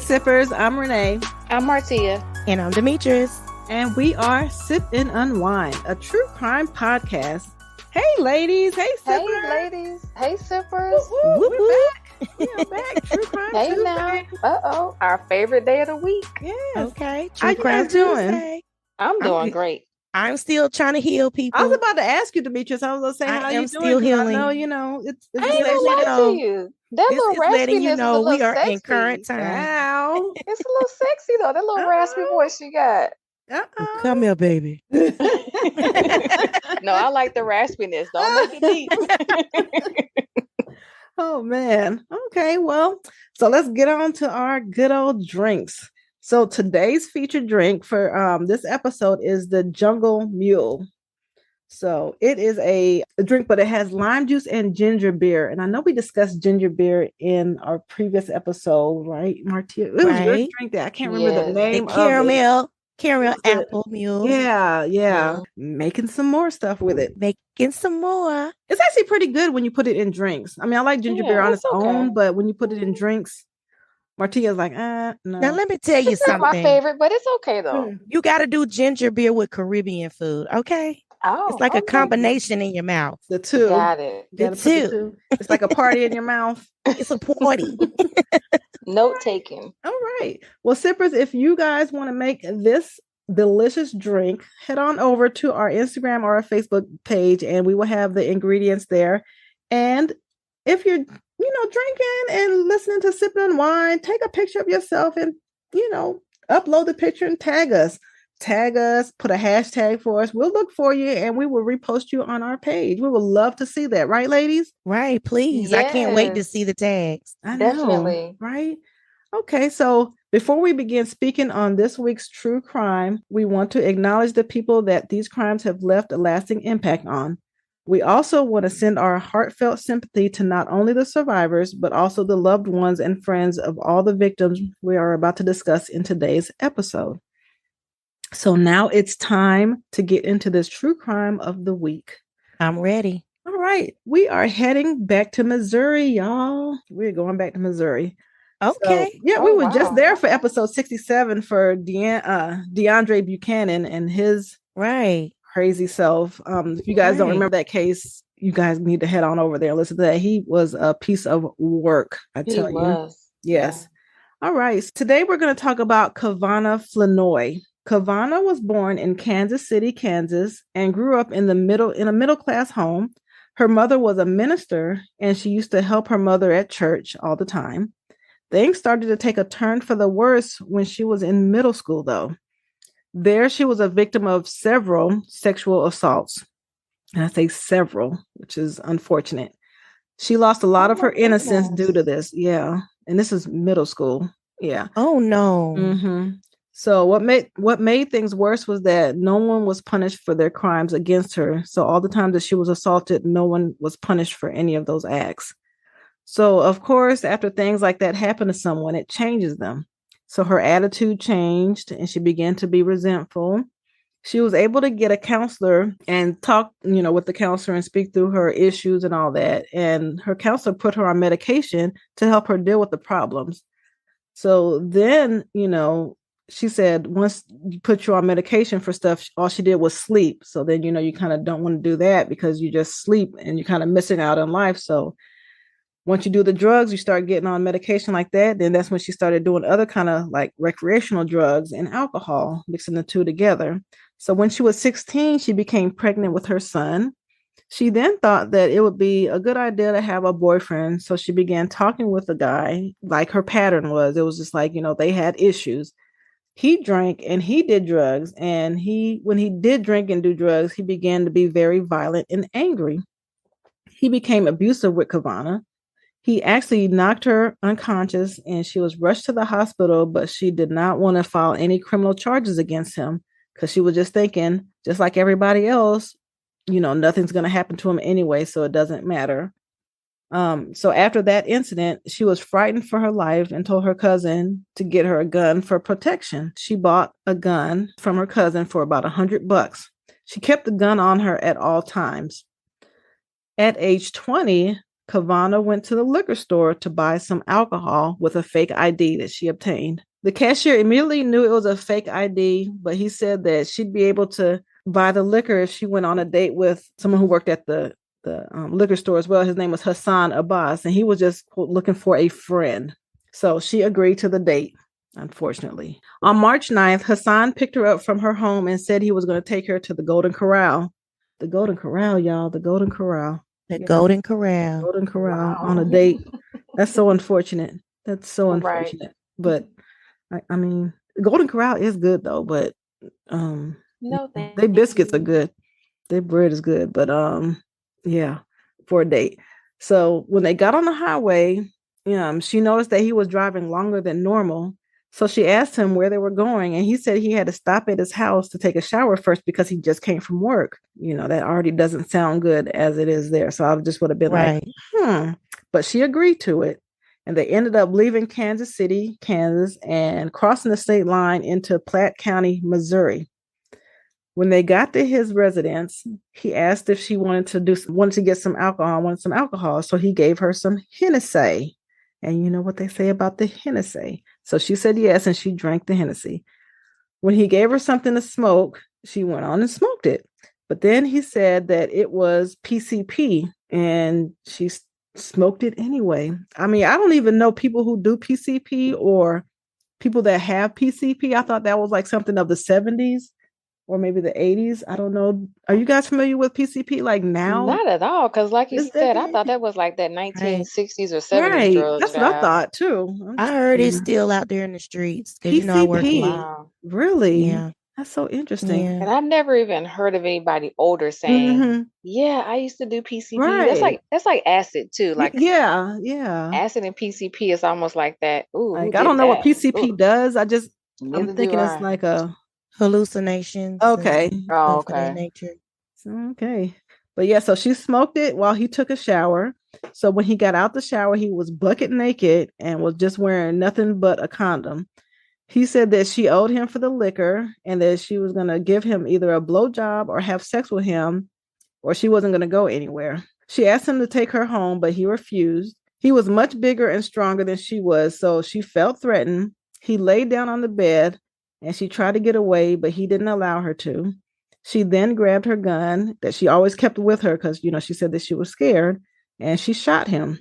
Sippers, I'm Renee. I'm Martia. And I'm Demetrius. And we are Sip and Unwine, a true crime podcast. Hey ladies, hey Sippers. Hey ladies, hey Sippers. We're back. We are back. True crime Hey Tuesday. now. Our favorite day of the week. Yes. Okay. How you guys doing? I'm doing great. I'm still trying to heal people. I was about to ask you, Demetrius. I was going to say, how I you am doing? still healing. I know, it's I ain't gonna lie to you. That This little is letting you raspiness know is a we little are sexy. in current time. Wow. It's a little sexy though. That little raspy voice you got. Come here, baby. No, I like the raspiness. Don't make it deep. Oh man. Okay, well, so let's get on to our good old drinks. So today's featured drink for this episode is the Jungle Mule. So it is a drink, but it has lime juice and ginger beer. And I know we discussed ginger beer in our previous episode, right, Martia? It was your drink that I can't remember the name the of it. Caramel apple mule. Yeah. Mhm. Making some more stuff with it. Making some more. It's actually pretty good when you put it in drinks. I mean, I like ginger beer on its own, but when you put it in drinks, Martia's like, no. Now let me tell you It's something. not my favorite, but it's okay though. You got to do ginger beer with Caribbean food, okay? Oh, it's like a combination in your mouth. The two. Got it. The two. It's like a party in your mouth. It's a party. Note taking. All right. Well, Sippers, if you guys want to make this delicious drink, head on over to our Instagram or our Facebook page, and we will have the ingredients there. And if you're, drinking and listening to Sip and Wine, take a picture of yourself and, upload the picture and tag us. Put a hashtag for us. We'll look for you and we will repost you on our page. We would love to see that. Right, ladies? Right. Please. Yes. I can't wait to see the tags. I Definitely. know, right? Okay. So before we begin speaking on this week's true crime, we want to acknowledge the people that these crimes have left a lasting impact on. We also want to send our heartfelt sympathy to not only the survivors, but also the loved ones and friends of all the victims we are about to discuss in today's episode. So now it's time to get into this true crime of the week. I'm ready. All right. We are heading back to Missouri, y'all. We're going back to Missouri. Okay. So, we were just there for episode 67 for DeAndre Buchanan and his crazy self. If you guys don't remember that case, you guys need to head on over there and listen to that. He was a piece of work, I tell you. Yes. Yeah. All right. Today we're going to talk about Cavona Flenoy. Cavona was born in Kansas City, Kansas, and grew up in a middle-class home. Her mother was a minister, and she used to help her mother at church all the time. Things started to take a turn for the worse when she was in middle school, though. There, she was a victim of several sexual assaults. And I say several, which is unfortunate. She lost a lot of her innocence due to this. Yeah. And this is middle school. Yeah. Oh, no. Mm-hmm. So what made things worse was that no one was punished for their crimes against her. So all the time that she was assaulted, no one was punished for any of those acts. So, of course, after things like that happen to someone, it changes them. So her attitude changed and she began to be resentful. She was able to get a counselor and talk, with the counselor and speak through her issues and all that. And her counselor put her on medication to help her deal with the problems. So then, she said, once you put you on medication for stuff, all she did was sleep. So then, you kind of don't want to do that because you just sleep and you're kind of missing out on life. So once you do the drugs, you start getting on medication like that. Then that's when she started doing other kind of like recreational drugs and alcohol, mixing the two together. So when she was 16, she became pregnant with her son. She then thought that it would be a good idea to have a boyfriend. So she began talking with a guy like her pattern was. It was just like, they had issues. He drank and he did drugs. And when he did drink and do drugs, he began to be very violent and angry. He became abusive with Cavona. He actually knocked her unconscious and she was rushed to the hospital, but she did not want to file any criminal charges against him because she was just thinking, just like everybody else, nothing's going to happen to him anyway, so it doesn't matter. So after that incident, she was frightened for her life and told her cousin to get her a gun for protection. She bought a gun from her cousin for about $100. She kept the gun on her at all times. At age 20, Cavona went to the liquor store to buy some alcohol with a fake ID that she obtained. The cashier immediately knew it was a fake ID, but he said that she'd be able to buy the liquor if she went on a date with someone who worked at the liquor store as well. His name was Hassan Abbas, and he was just quote, looking for a friend. So she agreed to the date, unfortunately. On March 9th, Hassan picked her up from her home and said he was going to take her to the Golden Corral. The Golden Corral, y'all, the Golden Corral. The Golden Corral. Golden Corral on a date. That's so unfortunate. That's so unfortunate. Right. But I mean, the Golden Corral is good though, but no, they biscuits are good. Their bread is good, but yeah, for a date. So when they got on the highway, she noticed that he was driving longer than normal. So she asked him where they were going, and he said he had to stop at his house to take a shower first because he just came from work. That already doesn't sound good as it is there. So I just would have been like, But she agreed to it. And they ended up leaving Kansas City, Kansas, and crossing the state line into Platte County, Missouri. When they got to his residence, he asked if she wanted to get some alcohol. So he gave her some Hennessy. And you know what they say about the Hennessy. So she said yes, and she drank the Hennessy. When he gave her something to smoke, she went on and smoked it. But then he said that it was PCP, and she smoked it anyway. I mean, I don't even know people who do PCP or people that have PCP. I thought that was like something of the 70s. Or maybe the 80s. I don't know. Are you guys familiar with PCP like now? Not at all. Because like you said, I thought that was like that 1960s or 70s drug. That's what I thought too. I heard it's still out there in the streets. Because PCP. I work wow. Really? Yeah. That's so interesting. Yeah. And I've never even heard of anybody older saying, yeah, I used to do PCP. Right. That's like acid too. Like yeah. Acid and PCP is almost like that. Ooh, like, I don't know what PCP does. I'm thinking it's like a hallucinations. Okay. Okay. Nature. Okay. But yeah, so she smoked it while he took a shower. So when he got out the shower, he was bucket naked and was just wearing nothing but a condom. He said that she owed him for the liquor and that she was going to give him either a blowjob or have sex with him, or she wasn't going to go anywhere. She asked him to take her home, but he refused. He was much bigger and stronger than she was, so she felt threatened. He laid down on the bed and she tried to get away, but he didn't allow her to. She then grabbed her gun that she always kept with her because, she said that she was scared, and she shot him.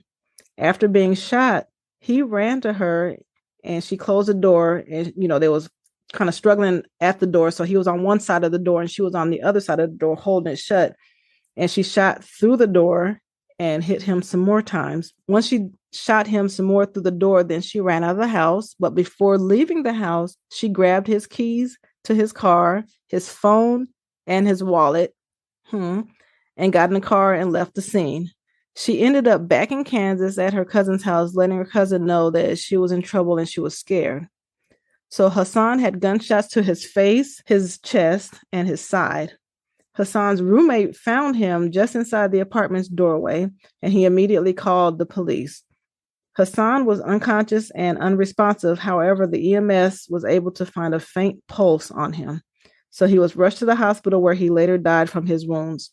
After being shot, he ran to her and she closed the door, and, they was kind of struggling at the door. So he was on one side of the door and she was on the other side of the door holding it shut. And she shot through the door and hit him some more times. Once she shot him some more through the door, then she ran out of the house. But before leaving the house, she grabbed his keys to his car, his phone, and his wallet, and got in the car and left the scene. She ended up back in Kansas at her cousin's house, letting her cousin know that she was in trouble and she was scared. So Hassan had gunshots to his face, his chest, and his side. Hassan's roommate found him just inside the apartment's doorway, and he immediately called the police. Hassan was unconscious and unresponsive. However, the EMS was able to find a faint pulse on him. So he was rushed to the hospital where he later died from his wounds.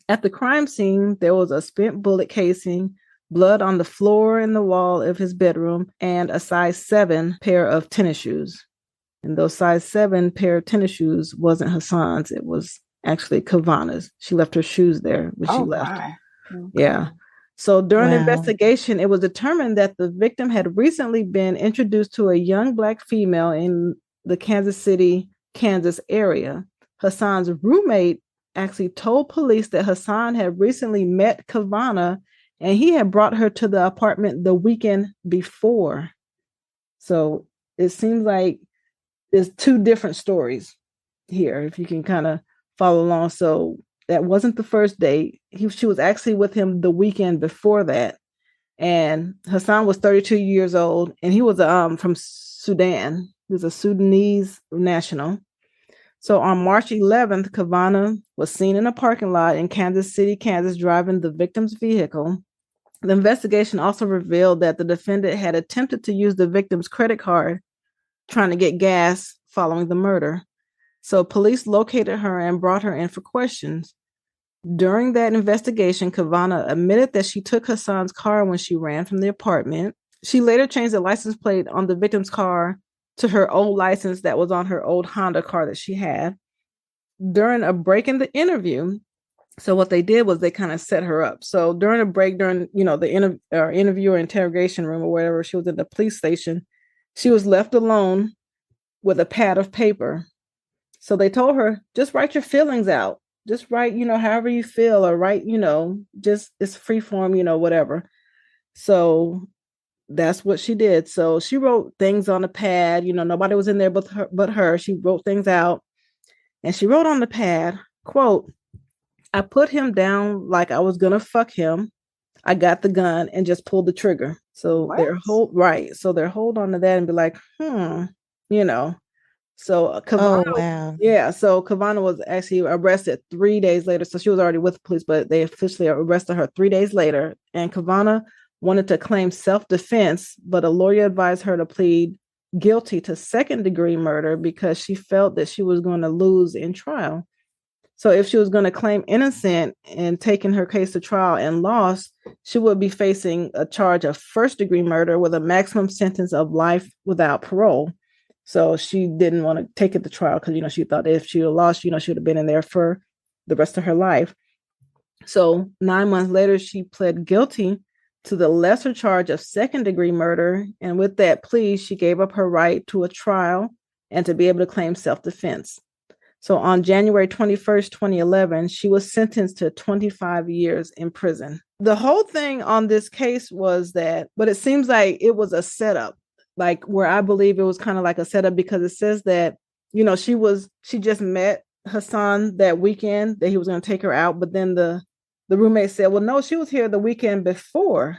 At the crime scene, there was a spent bullet casing, blood on the floor and the wall of his bedroom, and a size 7 pair of tennis shoes. And those size 7 pair of tennis shoes wasn't Hassan's. It was actually Cavona's. She left her shoes there when she left. Okay. Yeah. So during the investigation, it was determined that the victim had recently been introduced to a young Black female in the Kansas City, Kansas area. Hassan's roommate actually told police that Hassan had recently met Cavona and he had brought her to the apartment the weekend before. So it seems like there's two different stories here, if you can kind of follow along. So that wasn't the first date. She was actually with him the weekend before that. And Hassan was 32 years old, and he was from Sudan. He was a Sudanese national. So on March 11th, Cavona was seen in a parking lot in Kansas City, Kansas, driving the victim's vehicle. The investigation also revealed that the defendant had attempted to use the victim's credit card trying to get gas following the murder. So police located her and brought her in for questions. During that investigation, Cavona admitted that she took Hassan's car when she ran from the apartment. She later changed the license plate on the victim's car to her old license that was on her old Honda car that she had. During a break in the interview, so what they did was they kind of set her up. So during a break, during the interview or interrogation room or whatever, she was at the police station. She was left alone with a pad of paper. So they told her, just write your feelings out. Just write, however you feel, or write, just it's free form, whatever. So that's what she did. So she wrote things on the pad. Nobody was in there but her. She wrote things out, and she wrote on the pad, quote, "I put him down like I was gonna fuck him. I got the gun and just pulled the trigger." So they're So they're hold on to that and be like, you know. So Cavona, wow. yeah. So Cavona was actually arrested 3 days later. So she was already with the police, but they officially arrested her 3 days later. And Cavona wanted to claim self-defense, but a lawyer advised her to plead guilty to second-degree murder because she felt that she was going to lose in trial. So if she was going to claim innocent and taking her case to trial and lost, she would be facing a charge of first-degree murder with a maximum sentence of life without parole. So she didn't want to take it to trial because, she thought if she had lost, she would have been in there for the rest of her life. So 9 months later, she pled guilty to the lesser charge of second-degree murder. And with that plea, she gave up her right to a trial and to be able to claim self-defense. So on January 21st, 2011, she was sentenced to 25 years in prison. The whole thing on this case was that, but it seems like it was a setup, like where I believe it was kind of like a setup because it says that, she just met Hassan that weekend that he was going to take her out. But then the roommate said, well, no, she was here the weekend before.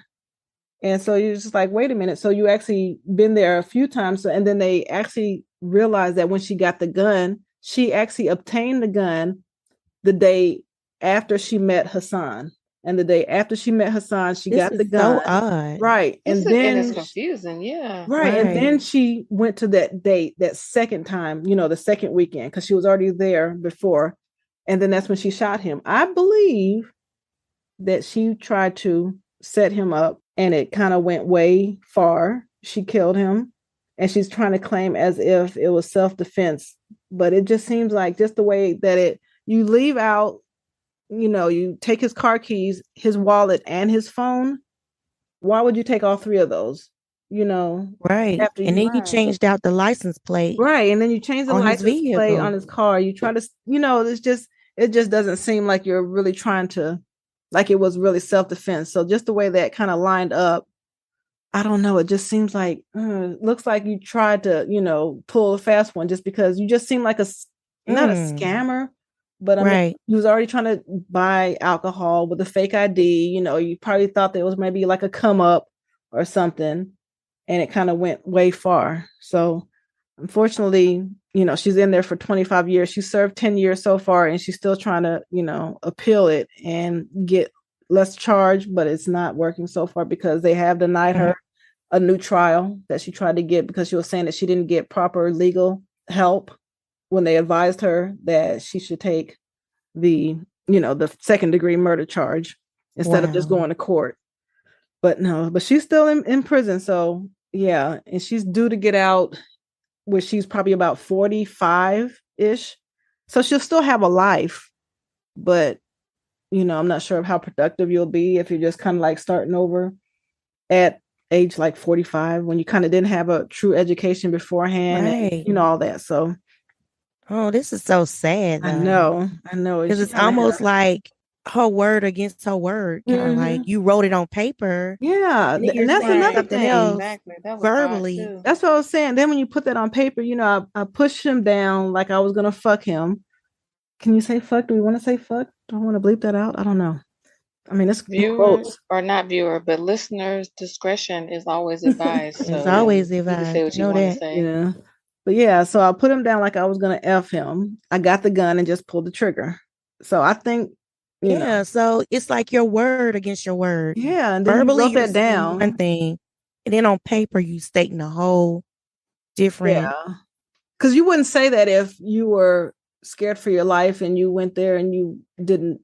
And so you're just like, wait a minute. So you actually been there a few times. So, and then they actually realized that when she got the gun, she actually obtained the gun the day after she met Hassan. And the day after she met Hassan, she got the gun. So odd. Right. And then it's confusing. Yeah. Right. And then she went to that date that second time, the second weekend, because she was already there before. And then that's when she shot him. I believe that she tried to set him up and it kind of went way far. She killed him and she's trying to claim as if it was self-defense. But it just seems like just the way that you leave out, you take his car keys, his wallet, and his phone. Why would you take all three of those? Right. And then you changed out the license plate. Right. And then you change the license plate on his car. You try to, it just doesn't seem like you're really trying to, like it was really self-defense. So just the way that kind of lined up, I don't know. It just seems like, looks like you tried to, pull a fast one just because you just seem like not a scammer, but I mean, you was already trying to buy alcohol with a fake ID. You probably thought that it was maybe like a come up or something, and it kind of went way far. So unfortunately, she's in there for 25 years. She served 10 years so far, and she's still trying to, appeal it and get less charge, but it's not working so far because they have denied her a new trial that she tried to get because she was saying that she didn't get proper legal help when they advised her that she should take the second-degree murder charge instead of just going to court. But no, but she's still in prison. So yeah, and she's due to get out where she's probably about 45-ish. So she'll still have a life, but I'm not sure of how productive you'll be if you're just kind of like starting over at age like 45 when you kind of didn't have a true education beforehand and all that. So this is so sad though. I know because it's almost like her word against her word, kind of like you wrote it on paper. And that's another thing. Exactly. That was verbally. That's what I was saying. Then when you put that on paper, I pushed him down like I was gonna fuck him. Can you say fuck? Do we want to say fuck? Do I want to bleep that out? I don't know. I mean, it's viewers or not viewer, but listeners' discretion is always advised. It's always advised. You can say what you want to say. Yeah. But yeah, so I put him down like I was gonna F him. I got the gun and just pulled the trigger. So I think so it's like your word against your word. Yeah, and then verbally you wrote that down. One thing, and then on paper you stating a whole different. Yeah, because you wouldn't say that if you were scared for your life and you went there and you didn't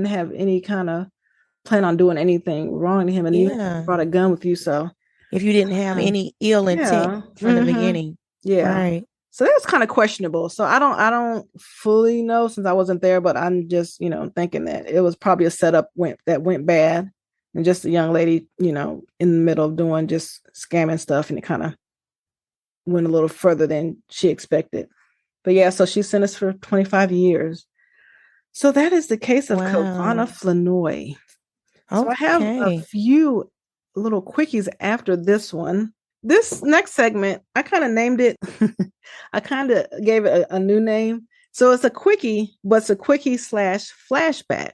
have any kind of plan on doing anything wrong to him, and you brought a gun with you. So if you didn't have any ill intent from the beginning. Right. So that's kind of questionable. So I don't fully know since I wasn't there, but I'm just, thinking that it was probably a setup that went bad, and just a young lady, in the middle of doing just scamming stuff, and it kind of went a little further than she expected. But yeah, so she's sentenced for 25 years. So that is the case of Cavona Flenoy. So I have a few little quickies after this one. This next segment, I kind of named it. I kind of gave it a new name. So it's a quickie, but it's a quickie / flashback.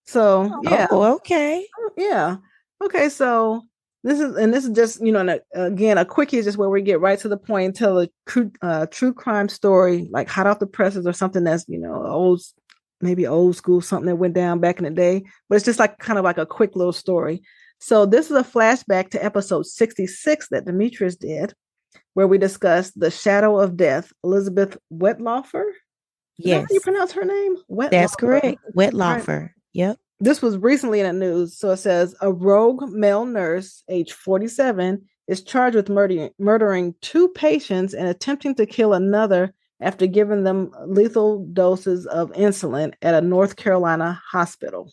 So yeah. Oh, okay. Yeah. Okay. So this is just, again, a quickie is just where we get right to the point and tell a true crime story, like hot off the presses or something that's, old school, something that went down back in the day, but it's just like kind of like a quick little story. So this is a flashback to episode 66 that Demetrius did, where we discussed the shadow of death, Elizabeth Wetlaufer. Yes. Is that how you pronounce her name? That's correct. Wetlaufer. Right. Yep. This was recently in the news. So it says a rogue male nurse, age 47, is charged with murdering 2 patients and attempting to kill another after giving them lethal doses of insulin at a North Carolina hospital.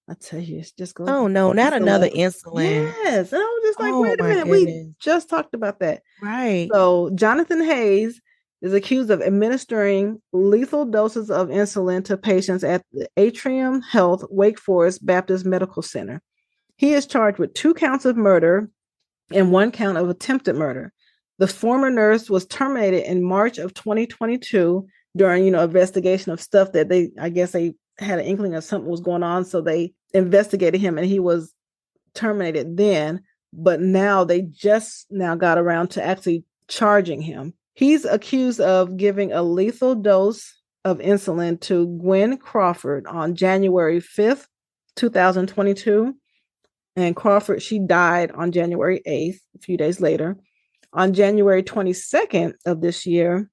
I tell you, it's just going. Oh no, not another insulin. Yes. And I was just like, wait a minute. Goodness. We just talked about that. Right. So Jonathan Hayes is accused of administering lethal doses of insulin to patients at the Atrium Health Wake Forest Baptist Medical Center. He is charged with 2 counts of murder and 1 count of attempted murder. The former nurse was terminated in March of 2022 during, investigation of stuff that they had an inkling of something was going on. So they investigated him and he was terminated then. But now they just now got around to actually charging him. He's accused of giving a lethal dose of insulin to Gwen Crawford on January 5th, 2022. And Crawford, she died on January 8th, a few days later. On January 22nd of this year,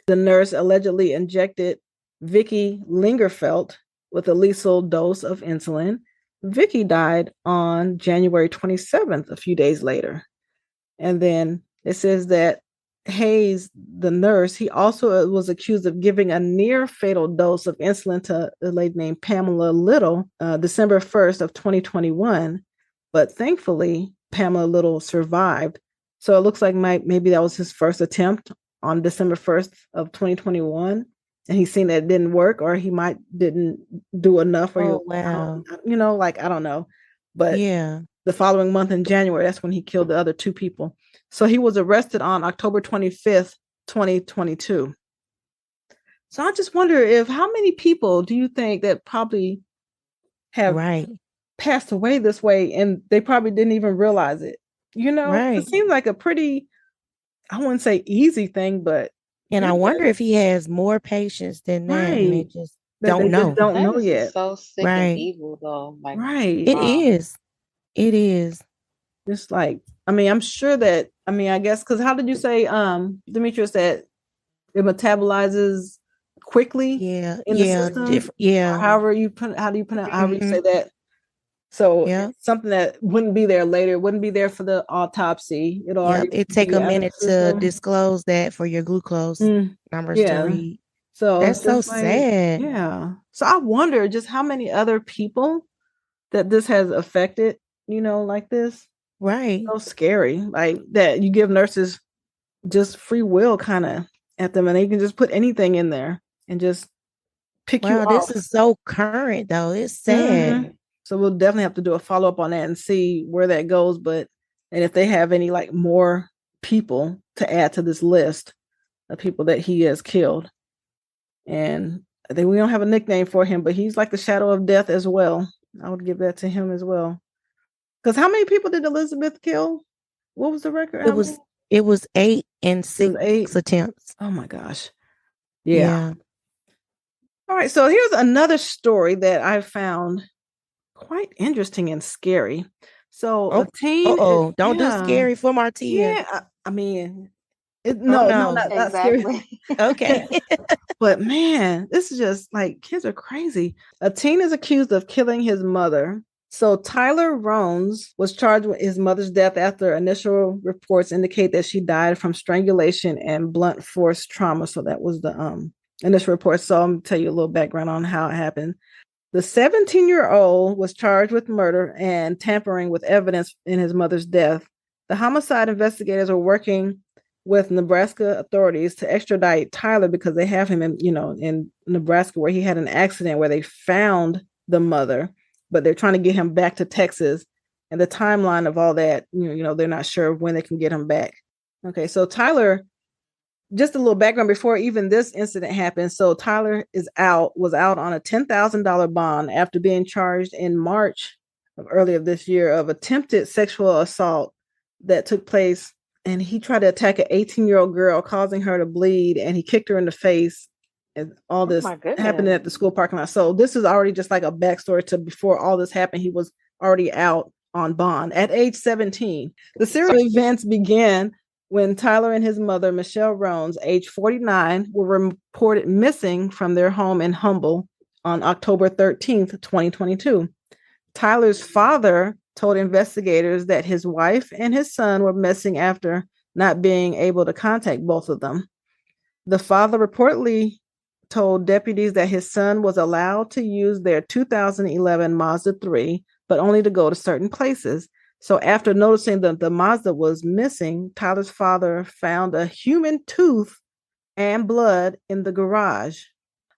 the nurse allegedly injected Vicky Lingerfelt with a lethal dose of insulin. Vicky died on January 27th, a few days later. And then it says that Hayes, the nurse, he also was accused of giving a near fatal dose of insulin to a lady named Pamela Little, December 1st of 2021. But thankfully, Pamela Little survived. So it looks like maybe that was his first attempt on December 1st of 2021. And he's seen that it didn't work, or he didn't do enough. Or wow. I don't know. But yeah, the following month in January, that's when he killed the other 2 people. So he was arrested on October 25th, 2022. So I just wonder how many people do you think that probably have passed away this way and they probably didn't even realize it? It seems like a pretty, I wouldn't say easy thing, but. And I wonder if he has more patients than that. And they just don't know. Don't know yet. So sick and evil, though. Like, It is. It is. Just like, I'm sure that, I guess, because how did you say, Demetrius, that it metabolizes quickly? Yeah. In the system? However how do you pronounce, however you say that? So it's something that wouldn't be there later. It wouldn't be there for the autopsy. It take a minute to disclose that for your glucose numbers to read. So that's so sad. Yeah. So I wonder just how many other people that this has affected, like this. Right. So scary. Like that you give nurses just free will kind of at them and they can just put anything in there and just pick you off. This is so current though. It's sad. So we'll definitely have to do a follow-up on that and see where that goes. And if they have any more people to add to this list of people that he has killed. And I think we don't have a nickname for him, but he's like the shadow of death as well. I would give that to him as well. Because how many people did Elizabeth kill? What was the record? It was 8 and 6 attempts. Oh my gosh. Yeah. All right. So here's another story that I found quite interesting and scary. So a teen. Don't do scary for Martia. Yeah, No, not exactly. scary. Okay. But man, this is just like kids are crazy. A teen is accused of killing his mother. So Tyler Rones was charged with his mother's death after initial reports indicate that she died from strangulation and blunt force trauma. So that was the initial report. So I'm gonna tell you a little background on how it happened. The 17-year-old was charged with murder and tampering with evidence in his mother's death. The homicide investigators are working with Nebraska authorities to extradite Tyler because they have him in Nebraska, where he had an accident where they found the mother, but they're trying to get him back to Texas. And the timeline of all that, they're not sure when they can get him back. Okay, so Tyler, just a little background before even this incident happened. So Tyler was out on a $10,000 bond after being charged in March of earlier this year of attempted sexual assault that took place. And he tried to attack an 18-year-old girl, causing her to bleed, and he kicked her in the face. And all this happened at the school parking lot. So this is already just like a backstory to before all this happened. He was already out on bond at age 17. The series of events began when Tyler and his mother, Michelle Rones, age 49, were reported missing from their home in Humble on October 13th, 2022. Tyler's father told investigators that his wife and his son were missing after not being able to contact both of them. The father reportedly told deputies that his son was allowed to use their 2011 Mazda 3, but only to go to certain places. So after noticing that the Mazda was missing, Tyler's father found a human tooth and blood in the garage.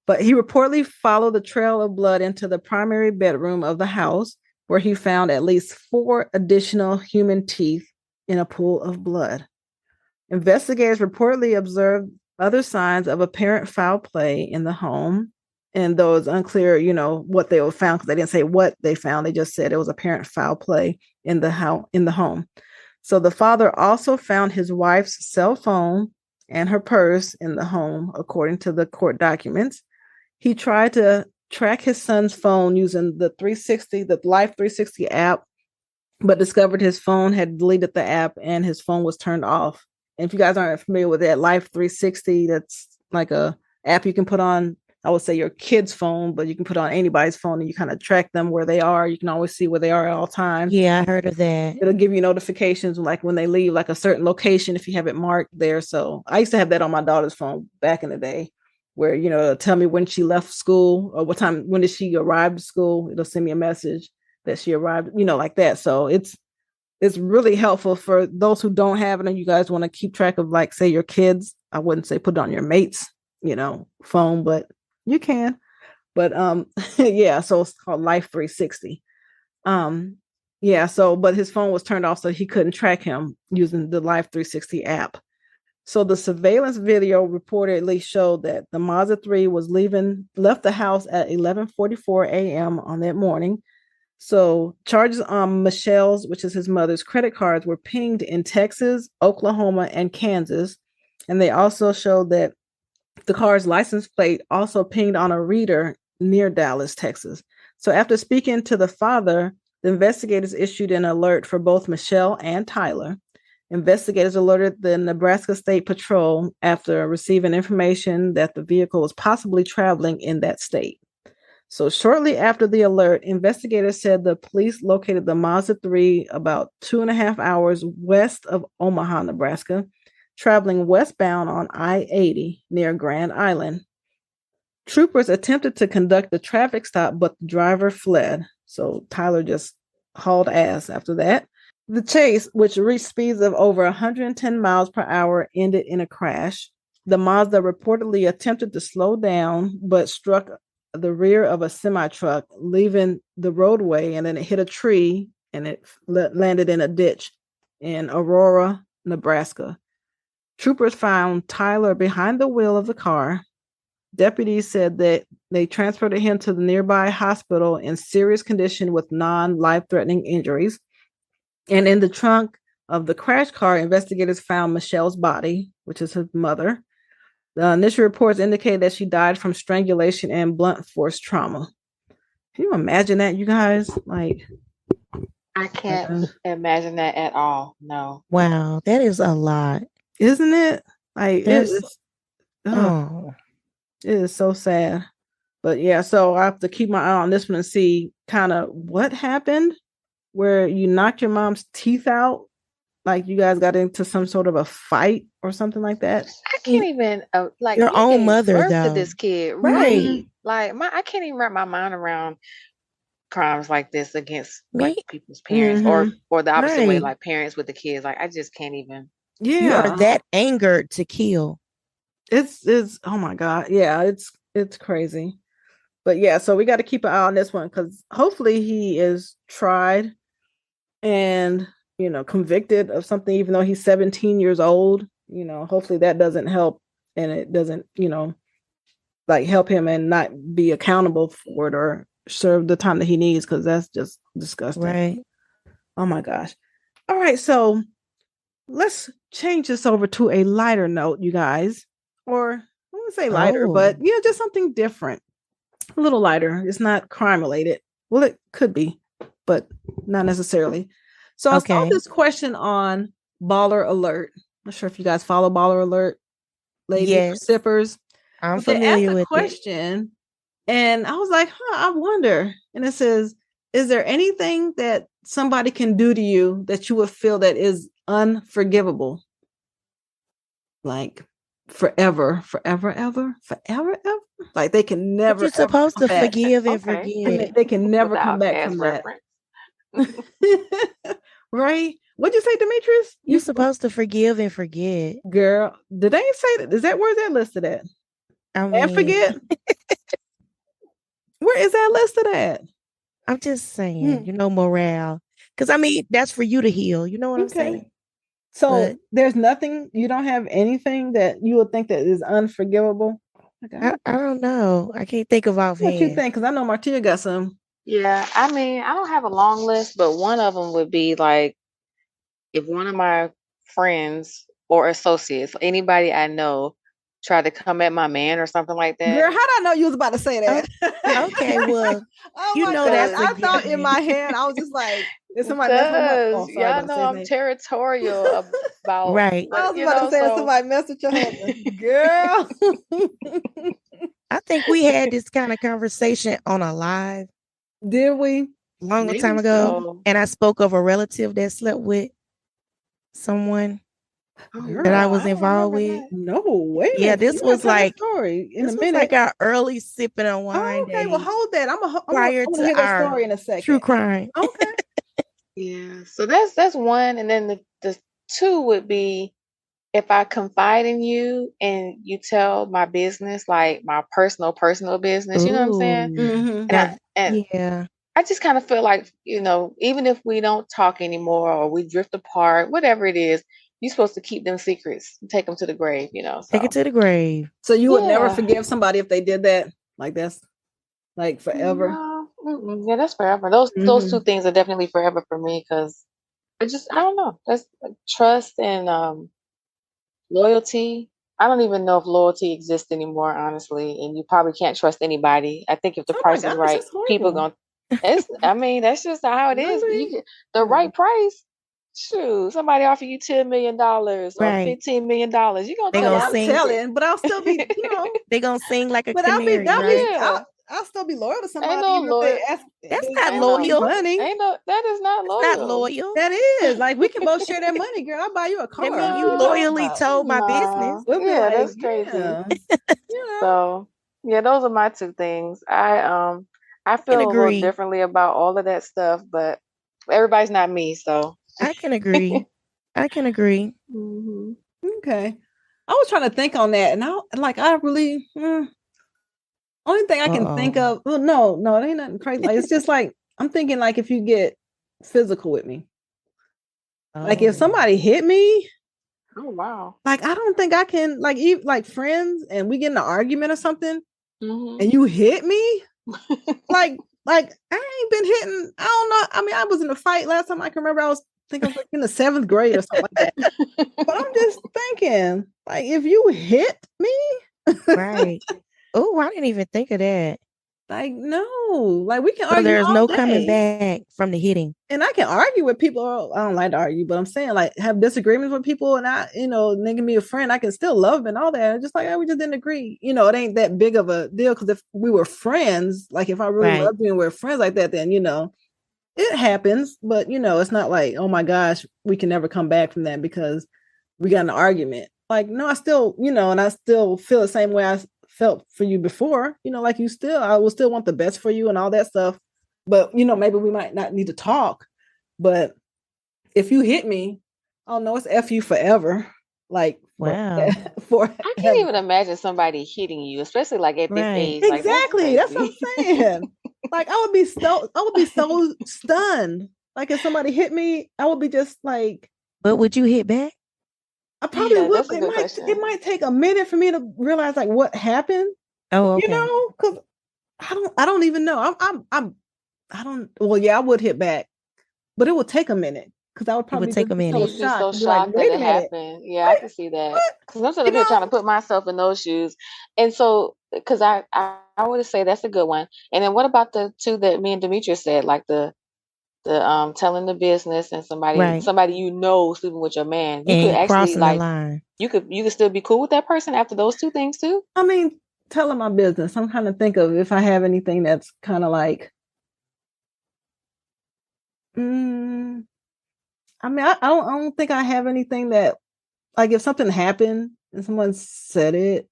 But he reportedly followed the trail of blood into the primary bedroom of the house, where he found at least 4 additional human teeth in a pool of blood. Investigators reportedly observed other signs of apparent foul play in the home. And though it's unclear, what they found, because they didn't say what they found, they just said it was apparent foul play in the home. So the father also found his wife's cell phone and her purse in the home, according to the court documents. He tried to track his son's phone using the Life 360 app, but discovered his phone had deleted the app and his phone was turned off. And if you guys aren't familiar with that, Life 360, that's like a app you can put on, I would say, your kid's phone, but you can put on anybody's phone and you kind of track them where they are. You can always see where they are at all times. Yeah, I heard of that. It'll give you notifications like when they leave like a certain location if you have it marked there. So I used to have that on my daughter's phone back in the day, where it'll tell me when she left school or when did she arrive to school. It'll send me a message that she arrived, like that. So it's really helpful for those who don't have it and you guys want to keep track of, like, say, your kids. I wouldn't say put it on your mate's phone, but you can. But yeah, so it's called Life 360. But his phone was turned off, so he couldn't track him using the Life 360 app. So the surveillance video reportedly showed that the Mazda 3 left the house at 11:44 a.m. on that morning. So charges on Michelle's, which is his mother's, credit cards were pinged in Texas, Oklahoma, and Kansas. And they also showed that the car's license plate also pinged on a reader near Dallas, Texas. So after speaking to the father, the investigators issued an alert for both Michelle and Tyler. Investigators alerted the Nebraska State Patrol after receiving information that the vehicle was possibly traveling in that state. So shortly after the alert, investigators said the police located the Mazda 3 about 2.5 hours west of Omaha, Nebraska, traveling westbound on I-80 near Grand Island. Troopers attempted to conduct the traffic stop, but the driver fled. So Tyler just hauled ass after that. The chase, which reached speeds of over 110 miles per hour, ended in a crash. The Mazda reportedly attempted to slow down, but struck the rear of a semi-truck, leaving the roadway, and then it hit a tree and it landed in a ditch in Aurora, Nebraska. Troopers found Tyler behind the wheel of the car. Deputies said that they transported him to the nearby hospital in serious condition with non-life-threatening injuries. And in the trunk of the crash car, investigators found Michelle's body, which is his mother. The initial reports indicate that she died from strangulation and blunt force trauma. Can you imagine that, you guys? Like, I can't imagine that at all. No. Wow, that is a lot. Isn't it? Like it is. Oh, it is so sad. But yeah, so I have to keep my eye on this one and see kind of what happened where you knocked your mom's teeth out. Like you guys got into some sort of a fight or something like that. I can't even like your you own gave mother birth to though. this kid, Right. Like I can't even wrap my mind around crimes like this against like Me? people's parents, or the opposite way, like parents with the kids. Like I just can't even. You are that angered to kill. It's oh my God. Yeah, it's crazy. But yeah, so we got to keep an eye on this one because hopefully he is tried and convicted of something, even though he's 17 years old. Hopefully that doesn't help, and it doesn't like help him and not be accountable for it or serve the time that he needs, because that's just disgusting. Right. Oh my gosh. All right, so let's change this over to a lighter note, you guys. Or I wouldn't say lighter, but just something different. A little lighter. It's not crime related. Well, it could be, but not necessarily. So I saw this question on Baller Alert. Not sure if you guys follow Baller Alert, ladies or sippers. I'm familiar with question, and I was like, I wonder. And it says, is there anything that somebody can do to you that you would feel that is unforgivable? Like forever, ever. Like they can never. You're supposed to forgive and forget. They can never come back from that. Right? What'd you say, Demetrius? You're supposed to forgive and forget. Girl, did they say that? Is that where's that listed at? And forget? Where is that listed at? I'm just saying, morale. Because that's for you to heal. You know what I'm saying? So there's nothing, you don't have anything that you would think that is unforgivable? I don't know. I can't think of offhand. What you think? Because I know Martia got some. Yeah, I don't have a long list, but one of them would be like if one of my friends or associates, anybody I know, try to come at my man or something like that. Girl, how did I know you was about to say that? Okay, well, that's I thought in my head, I was just like, is somebody y'all know I'm territorial about right. I was about to say somebody messed with your husband. Girl. I think we had this kind of conversation on a live. Did we? Long time ago. And I spoke of a relative that slept with someone that I was involved with. No way. Yeah, this was like story in this a minute. Was like our early sipping on wine. Okay, well hold that. I'm prior to hear that story in a second. True crime. Okay. Yeah. So that's one. And then the two would be if I confide in you and you tell my business, like my personal business, you know what I'm saying? Mm-hmm. And I just kind of feel like, even if we don't talk anymore or we drift apart, whatever it is, you're supposed to keep them secrets, take them to the grave, So. Take it to the grave. So you would never forgive somebody if they did that? Like that's like forever? No. Yeah, that's forever. Those two things are definitely forever for me because I don't know. That's like trust and loyalty. I don't even know if loyalty exists anymore, honestly. And you probably can't trust anybody. I think if the price is right, people going that's just how it is. You get the right price. Shoot, somebody offer you $10 million or $15 million. You're gonna sing. But I'll still be, they're gonna sing like a canary. I'll still be loyal to somebody. Ain't no loyal. That's not loyal. Money. That is not loyal. Not loyal. That is like we can both share that money, girl. I'll buy you a car. I mean, you loyally told my business. We'll that's crazy. So those are my two things. I feel a little differently about all of that stuff, but everybody's not me, so I can agree. Mm-hmm. Okay. I was trying to think on that, and I really only thing I can think of. Well, no, it ain't nothing crazy. Like, it's just like I'm thinking, like if you get physical with me, like if somebody hit me. Oh wow! Like I don't think I can like friends, and we get in an argument or something, and you hit me, like I ain't been hitting. I don't know. I mean, I was in a fight last time I can remember. I think I was like in the 7th grade or something like that. But I'm just thinking, like if you hit me, right? Oh, I didn't even think of that. Like, no, like we can So argue there's all no day. coming back from the hitting. And I can argue with people. I don't like to argue, but I'm saying like have disagreements with people, and they can be a friend. I can still love them and all that. Just like, we just didn't agree. It ain't that big of a deal, because if we were friends, like if I really loved you and we're friends like that, then it happens. But it's not like, oh my gosh, we can never come back from that because we got an argument. Like, no, I still, and I still feel the same way I felt for you before. Like I will still want the best for you and all that stuff. But maybe we might not need to talk. But if you hit me, oh no, it's F you forever. Like, wow. I can't even imagine somebody hitting you, especially like at this age. Exactly. That's what I'm saying. Like, I would be so stunned. Like, if somebody hit me, I would be just like. But would you hit back? I probably would. It might take a minute for me to realize like what happened. Oh, okay. Because I don't even know. I don't. Well, yeah, I would hit back, but it would take a minute because I would probably take a minute. You'd be so shocked that it happened. Yeah, I can see that. Because I'm sitting here trying to put myself in those shoes, and so because I would say that's a good one. And then what about the two that me and Demetrius said, like the telling the business and somebody sleeping with your man? You could actually the line. You could still be cool with that person after those two things too. I mean, telling my business. I'm kind of think of if I have anything that's kind of like. I mean, I don't think I have anything that, like, if something happened and someone said it,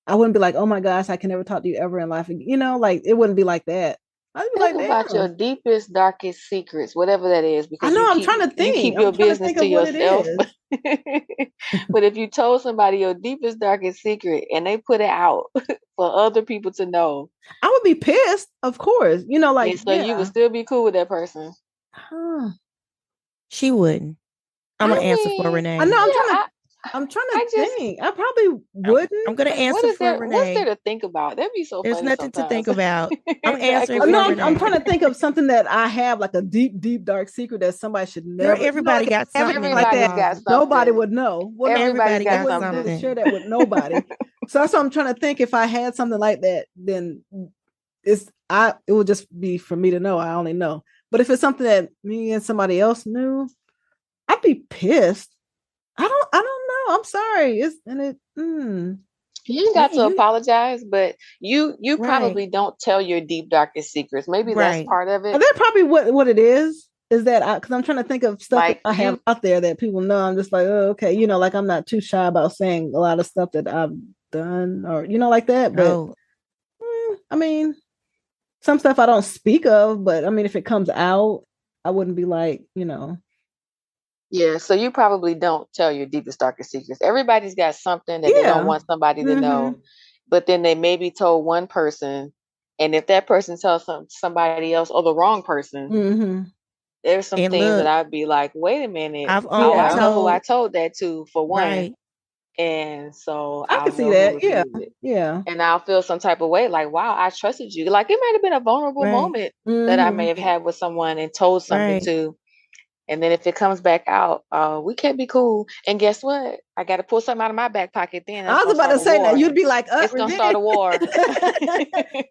I wouldn't be like, oh my gosh, I can never talk to you ever in life. Like, it wouldn't be like that. I'd be Think about your deepest, darkest secrets, whatever that is. Because I know I'm trying to think. You keep your business to yourself. But if you told somebody your deepest, darkest secret and they put it out for other people to know, I would be pissed, of course. Like, so you would still be cool with that person. Huh. She wouldn't. I'm gonna answer for Renee. I know. I'm trying to think. I probably wouldn't. I'm gonna answer for Renee. What's there to think about? That'd be so funny. There's nothing sometimes. to think about. I'm answering for Renee. I'm trying to think of something that I have, like a deep, deep, dark secret that somebody should never. Everybody got something like that. Got something. Nobody would know. Well, everybody got something. I wouldn't share that with nobody. So that's what I'm trying to think. If I had something like that, then it would just be for me to know. I only know. But if it's something that me and somebody else knew, I'd be pissed. I don't know. I'm sorry. You ain't got to apologize, but you probably don't tell your deep, darkest secrets. Maybe that's part of it. That's probably what it is that because I'm trying to think of stuff like that I have out there that people know. I'm just like, oh, okay. Like I'm not too shy about saying a lot of stuff that I've done or, like that. But I mean, some stuff I don't speak of, but I mean, if it comes out, I wouldn't be like, Yeah, so you probably don't tell your deepest, darkest secrets. Everybody's got something that they don't want somebody to know, but then they maybe told one person, and if that person tells somebody else or the wrong person, there's some things that I'd be like, wait a minute, I know who I told that to for one, and so I can see that, yeah, and I'll feel some type of way, like, wow, I trusted you. Like it might have been a vulnerable moment that I may have had with someone and told something to. And then if it comes back out, we can't be cool. And guess what? I got to pull something out of my back pocket then. I was about to say that. You'd be like, it's going to start a war.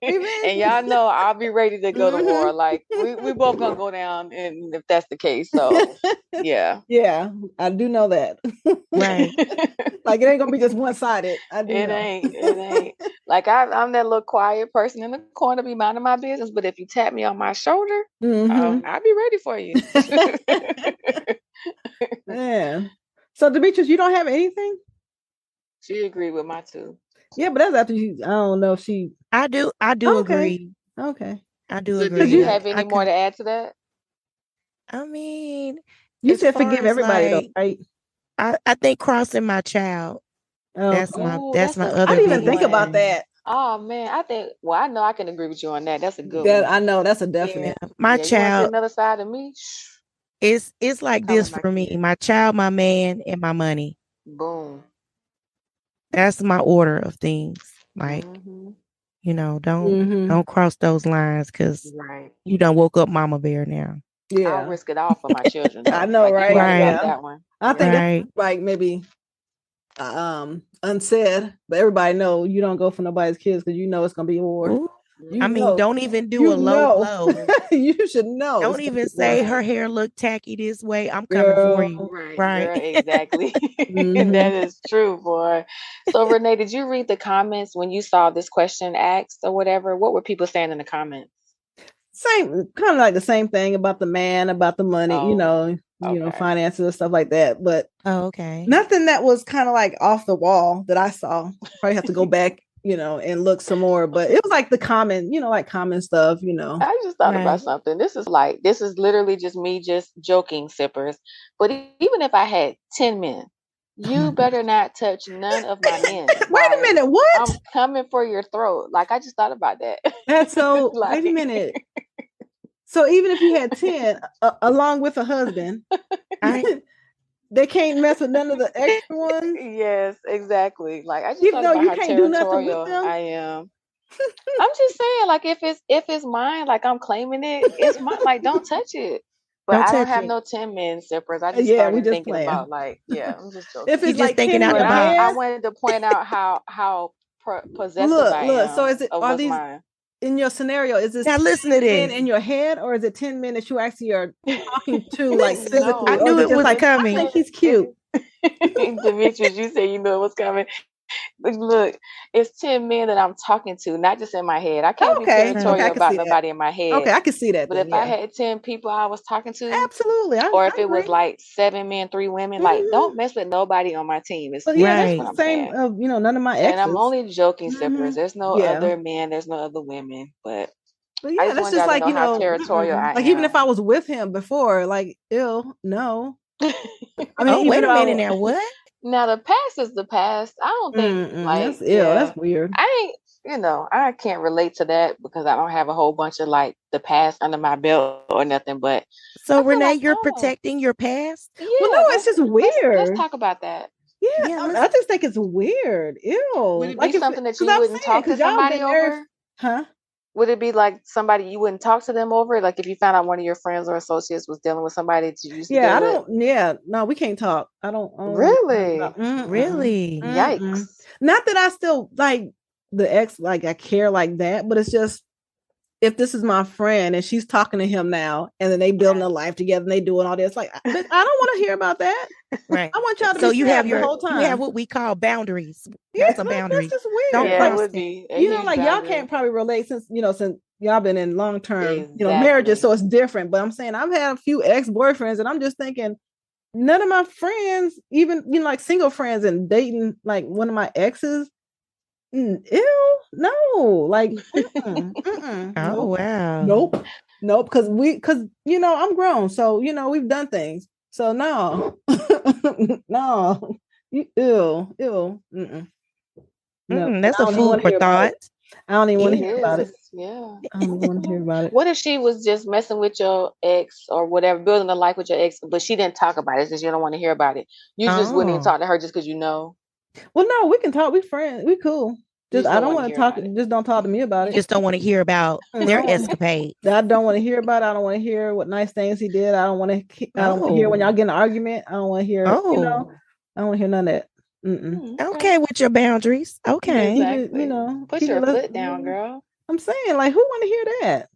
And y'all know I'll be ready to go to war. Like, we both going to go down and if that's the case. So, yeah. Yeah, I do know that. Right. Like, it ain't going to be just one-sided. It ain't. Like, I'm that little quiet person in the corner, be minding my business. But if you tap me on my shoulder, I'll be ready for you. Man. So Demetrius, you don't have anything? She agreed with my two. Yeah, but that's after you. I don't know if she. I do agree. Okay. I do agree. Did you have any more to add to that? I mean, you said forgive everybody, though, right? I think crossing my child. That's my other. I didn't even think about that. Oh man, I know I can agree with you on that. That's a good one. I know that's a definite. Yeah. My child. Another side of me. It's like this for me. My child, my man, and my money. Boom. That's my order of things. Like, don't cross those lines because you done woke up Mama Bear now. Yeah, I'll risk it all for my children. I know, right? That one. I think that's like maybe unsaid, but everybody know you don't go for nobody's kids because it's gonna be a war. I mean, don't even do a low blow. You should know. Don't even say her hair look tacky this way. I'm coming for you. Right. Girl, exactly. That is true, boy. So Renee, did you read the comments when you saw this question asked or whatever? What were people saying in the comments? Same, kind of like the same thing about the man, about the money, you know, finances and stuff like that. But nothing that was kind of like off the wall that I saw. Probably have to go back, and look some more. But it was like the common, like common stuff, I just thought about something. This is literally just me just joking, sippers. But even if I had 10 men, you better not touch none of my men. Wait a minute, what? I'm coming for your throat. Like, I just thought about that. That's so, wait a minute. So even if you had 10, along with a husband, they can't mess with none of the extra ones? Yes, exactly. Like, I just even thought though about you how can't do nothing with them? I am. I'm just saying, like, if it's mine, like, I'm claiming it, it's mine. Like, don't touch it. But I don't have no 10 men sippers. I just started thinking about, like, I'm just joking. If it's like thinking out the box. I wanted to point out how possessive I am. So is it are these mine. In your scenario? Is this now listen to this in your head, or is it 10 men that you actually are talking to, like physically? I knew it was coming. I think he's cute. Demetrius, you said you know what's coming. Look, it's 10 men that I'm talking to, not just in my head. I can't be territorial about nobody in my head. Okay, I can see that. But if I had 10 people I was talking to, absolutely. Or if it was like 7 men, 3 women, like, don't mess with nobody on my team. It's that's the same. None of my exes. And I'm only joking, sippers. There's no other men. There's no other women. But yeah, I just like how territorial I am. Like, even if I was with him before, like, ew, no. I mean, wait a minute now. What? Now the past is the past. I don't think like that's weird. I ain't, I can't relate to that because I don't have a whole bunch of like the past under my belt or nothing. But so Renee, you're protecting your past? Yeah, well, no, it's just weird. Let's talk about that. Yeah, I just think it's weird. Ew. Would it be something that you wouldn't talk to somebody over? Huh? Would it be like somebody you wouldn't talk to them over? Like if you found out one of your friends or associates was dealing with somebody that you used to deal with? No, we can't talk. I don't really? Really? Yikes. Not that I still like the ex, like I care like that, but it's just, if this is my friend and she's talking to him now and then they building a life together and they doing all this, like, I don't want to hear about that. Right. I want y'all to so you have the whole time. You have what we call boundaries. That's a boundary. That's just weird. Don't it would be. Like y'all can't probably relate since y'all been in long term, marriages, so it's different. But I'm saying I've had a few ex-boyfriends and I'm just thinking none of my friends, even like single friends and dating like one of my exes, ew, no, like oh wow, nope, because I'm grown, so we've done things, so no, no, ew, no, that's a food for thought. I don't even want to hear about it. Yeah, I don't even want to hear about it. What if she was just messing with your ex or whatever, building a life with your ex, but she didn't talk about it since you don't want to hear about it? You just wouldn't even talk to her just because Well, no, we can talk. We friends. We cool. Just I don't want to talk. Just don't talk to me about it. Just don't want to hear about their escapade. I don't want to hear about it. I don't want to hear what nice things he did. I don't want to. I don't want to hear when y'all get in an argument. I don't want to hear. I don't want to hear none of that. Okay, with your boundaries. Okay, exactly. Put your foot down, girl. I'm saying, like, who want to hear that?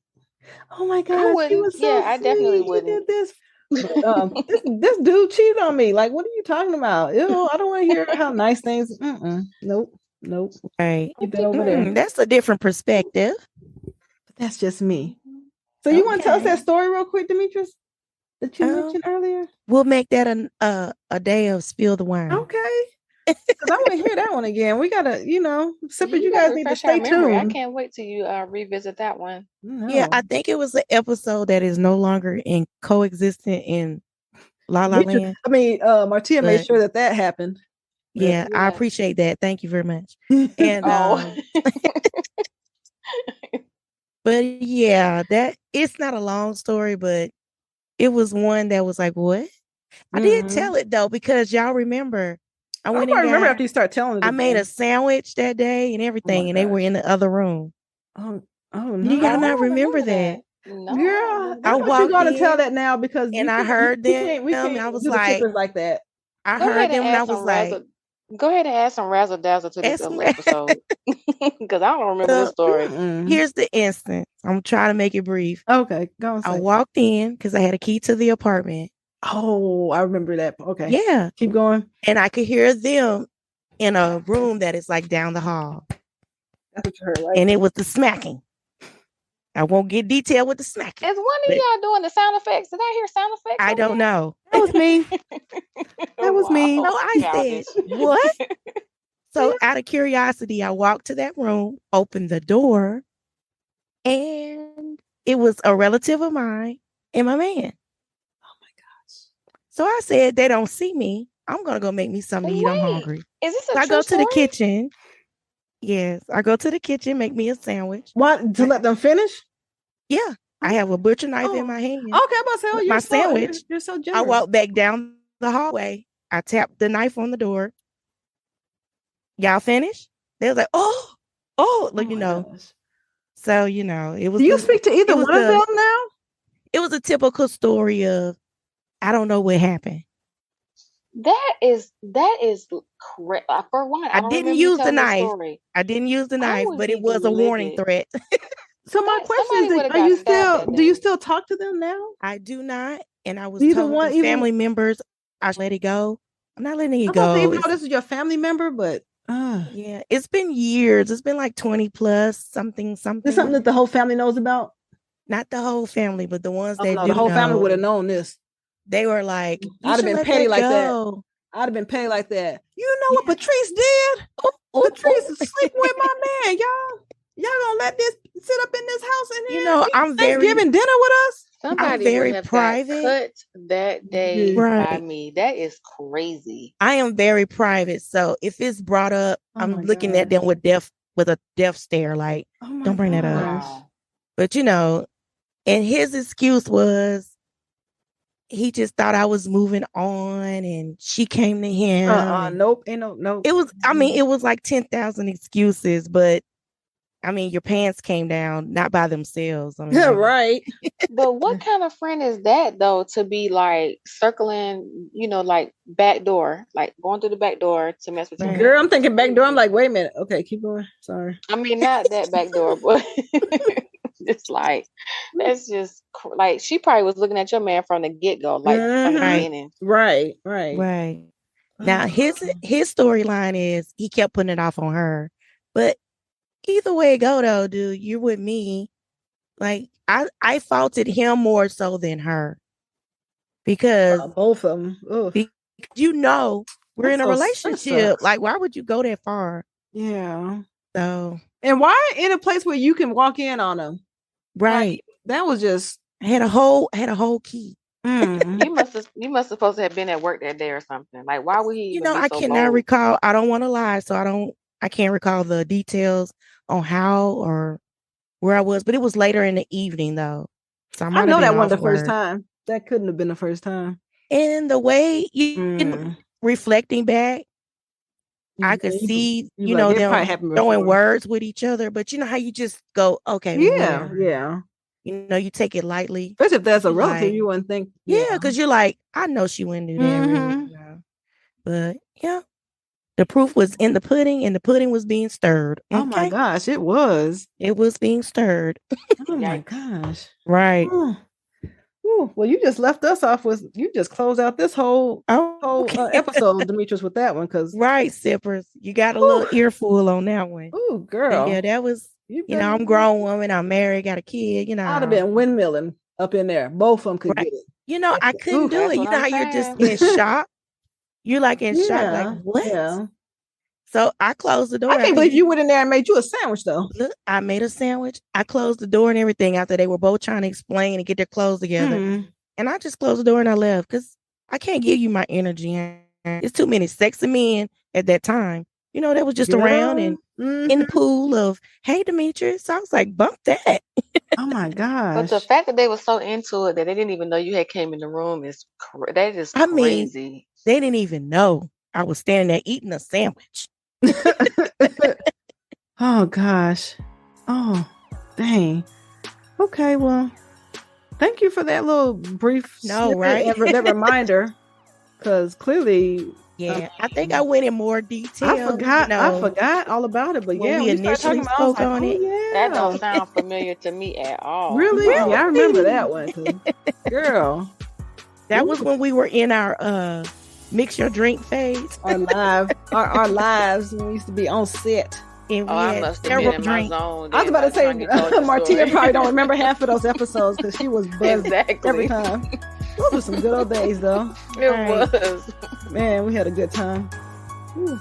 Oh my God, he was so I definitely wouldn't. He did this. This dude cheated on me. Like, what are you talking about? Ew, I don't want to hear how nice things. Nope. Right. Keep that over there. That's a different perspective. But that's just me. So you want to tell us that story real quick, Demetrius, that you mentioned earlier? We'll make that a day of spill the wine. Okay. Because I want to hear that one again. We gotta, sippers, you guys need to stay tuned. I can't wait till you revisit that one. No. Yeah, I think it was an episode that is no longer in coexistent in La La Land. I mean, Martia made sure that happened. Yeah, I appreciate that. Thank you very much. And but yeah, that it's not a long story, but it was one that was like, what? I did tell it though, because y'all remember. I remember after you start telling it. I made a sandwich that day and everything, and they were in the other room. Oh no! You gotta not remember that. No. Girl, I want you going to tell that now because I heard them. We can't I was do like like that. I heard them and I was like, Go ahead and add some razzle dazzle to this episode. Because I don't remember this story. Here's the instance. I'm trying to make it brief. Okay, go on. I walked in because I had a key to the apartment. Oh, I remember that. Okay. Yeah. Keep going. And I could hear them in a room that is like down the hall. That's what you heard, right? And it was the smacking. I won't get detailed with the smacking. Is one of y'all doing the sound effects? Did I hear sound effects? I don't know. That was me. That was me. So I said, what? So out of curiosity, I walked to that room, opened the door, and it was a relative of mine and my man. Oh my gosh. So I said, they don't see me. I'm going to go make me something to eat. I'm hungry. Is this so I go to the kitchen. Yes, I go to the kitchen, make me a sandwich. What? To let them finish? Yeah. I have a butcher knife in my hand. Okay, I'm about to say, you're my sandwich. You're so generous. I walk back down the hallway. I tapped the knife on the door. Y'all finished? They was like, look, you know. Gosh. So, you know, it was. Do you speak to either one of them now? It was a typical story of, I don't know what happened. That is correct. For one, I didn't use the knife. I didn't use the knife, but it was a warning threat. So my question is, do you still talk to them now? I do not. And I was told family members, I should let it go. I'm not letting it go. Even though this is your family member, but yeah, it's been years. It's been like 20 plus something. There's something that the whole family knows about? Not the whole family, but the ones that do the whole family would have known this. They were like, I'd have been petty like that. I'd have been petty like that. You know what Patrice did? Patrice is sleeping with my man, y'all. Y'all gonna let this sit up in this house and I'm Thanksgiving dinner with us? Somebody very would have private. Got cut that day by me. That is crazy. I am very private, so if it's brought up, I'm looking at them with a death stare, like, don't bring that up. Wow. But and his excuse was he just thought I was moving on, and she came to him. Nope, ain't no. It was, it was like 10,000 excuses, but. Your pants came down, not by themselves. Right. But what kind of friend is that, though, to be like circling, like back door, like going through the back door to mess with you? Girl, I'm thinking back door. I'm like, wait a minute. Okay, keep going. Sorry. Not that back door, but it's like, that's just like, she probably was looking at your man from the get-go, like from the beginning. Right. Now, his storyline is he kept putting it off on her, but either way it go though, dude, you're with me. Like I faulted him more so than her because both of them. We're in a relationship. Like, why would you go that far? Yeah. So, and why in a place where you can walk in on them? Right. Like, that was just had a whole key. You must supposed to have been at work that day or something. Like, why would he? I cannot recall. I don't want to lie, so I can't recall the details on how or where I was, but it was later in the evening though. So I know that wasn't the first time. That couldn't have been the first time. And the way reflecting back, I could see, them throwing words with each other, but you know how you just go, okay. Yeah. You take it lightly. Especially if there's a relative, you wouldn't think. Yeah, because you're like, I know she wouldn't do that. Really, But yeah. The proof was in the pudding, and the pudding was being stirred. Okay? Oh my gosh, it was. It was being stirred. Oh my gosh. Right. Ooh, well, you just left us off with, you just closed out this whole episode, Demetrius, with that one. Right, sippers. You got a little earful on that one. Ooh, girl. But yeah, that was, I'm a grown woman. I'm married, got a kid, I'd have been windmilling up in there. Both of them could get it. I couldn't do it. You know how you're just in shock? You're like in shock, like, what? Yeah. So I closed the door. I can't believe you went in there and made you a sandwich, though. Look, I made a sandwich. I closed the door and everything after they were both trying to explain and get their clothes together. And I just closed the door and I left because I can't give you my energy. It's too many sexy men at that time. That was just around and in the pool of, hey, Demetrius. So I was like, bump that. Oh my gosh. But the fact that they were so into it that they didn't even know you had came in the room is crazy. They didn't even know I was standing there eating a sandwich. Oh gosh. Oh, dang. Okay, well, thank you for that little brief that reminder, because clearly Yeah, I think I went in more detail. I forgot all about it, but when we initially spoke on it. Yeah. That don't sound familiar to me at all. Really? Yeah, I remember that one. Girl, that was when we were in our mix your drink phase. Our lives when we used to be on set. And I must have been in my zone. I was about to say, Martia probably don't remember half of those episodes because she was buzzed every time. Those were some good old days, though. It was. Man, we had a good time. Whew.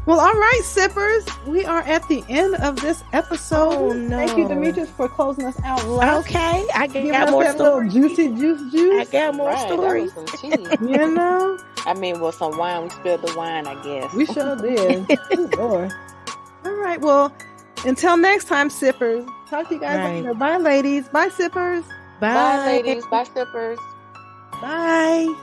Well, all right, sippers. We are at the end of this episode. Oh, no. Thank you, Demetrius, for closing us out loud. Okay, I got more stories. Juicy juice. I got more stories. Some tea. You know? I mean, well, some wine. We spilled the wine, I guess. We sure did. Oh, Lord. All right. Well, until next time, sippers. Talk to you guys later. Bye, ladies. Bye, sippers. Bye, ladies. Bye, sippers. Bye.